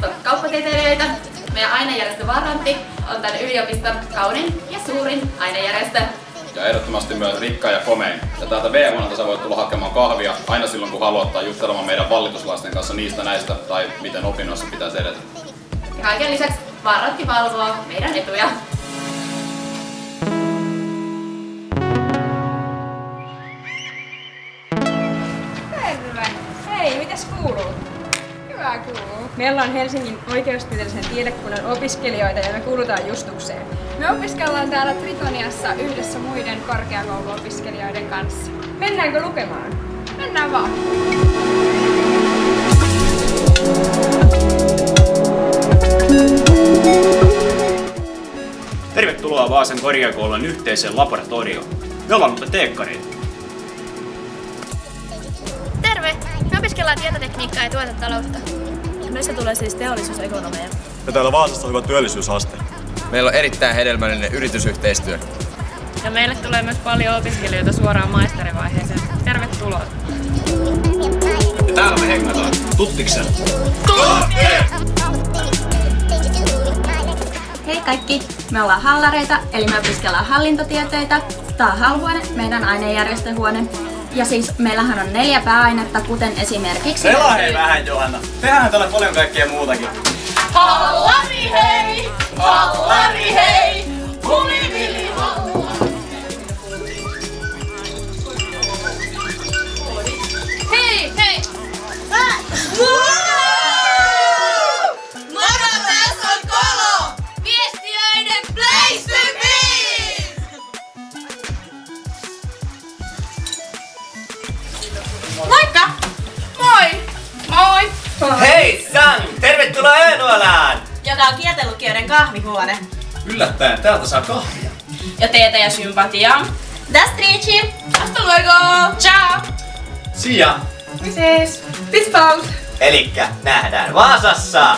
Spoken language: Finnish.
yliopiston kauppatieteilijöitä. Meidän ainejärjestö Varantti on tämän yliopiston kaunin ja suurin ainejärjestö. Ja ehdottomasti myös rikkain ja komein. Ja täältä V-huoneelta sä voit tulla hakemaan kahvia aina silloin kun haluat tai juttelemaan meidän vallituslaisten kanssa niistä näistä tai miten opinnoissa pitäisi edetä. Ja kaiken lisäksi Varantti valvoo meidän etuja. Terve! Hei, mitäs kuuluu? Hyvä kuuluu. Meillä on Helsingin oikeustieteellisen tiedekunnan opiskelijoita ja me kuulutaan Justukseen. Me opiskellaan täällä Tritoniassa yhdessä muiden korkeakouluopiskelijoiden kanssa. Mennäänkö lukemaan? Mennään vaan! Tervetuloa Vaasan korkeakoulun yhteiseen laboratorioon. Me ollaan mutta teekkareita. Terve! Me opiskellaan tietotekniikkaa ja tuotantotaloutta. Meistä tulee siis teollisuusekonomeja. Ja täällä Vaasassa on hyvä työllisyysaste. Meillä on erittäin hedelmällinen yritysyhteistyö. Ja meille tulee myös paljon opiskelijoita suoraan maisterivaiheeseen. Tervetuloa! Ja täällä me hengataan. Tuttiksen! Hei kaikki! Me ollaan hallareita, eli me opiskellaan hallintotieteitä. Tää on HAL-huone, meidän ainejärjestöhuone. Ja siis meillähän on 4 pääainetta, kuten esimerkiksi... Selaa hei vähän, Johanna! Tehdään täällä paljon kaikkea muutakin. Hallari hei! Hallari hei! Hulivilli hallari! Hei! Hei! Moro, tässä on Kolo! Viestiöiden place to be! Moikka! Moi! Moi! Hei Sang! Tervetuloa Öönuolaan! Joka on kietelukijoiden kahvihuone. Yllättäen, täältä saa kahvia. Ja teetä ja sympatiaa. Das Trici! Hasta luego! Ciao! See ya! Mises! Bis bald! Elikkä nähdään Vaasassa!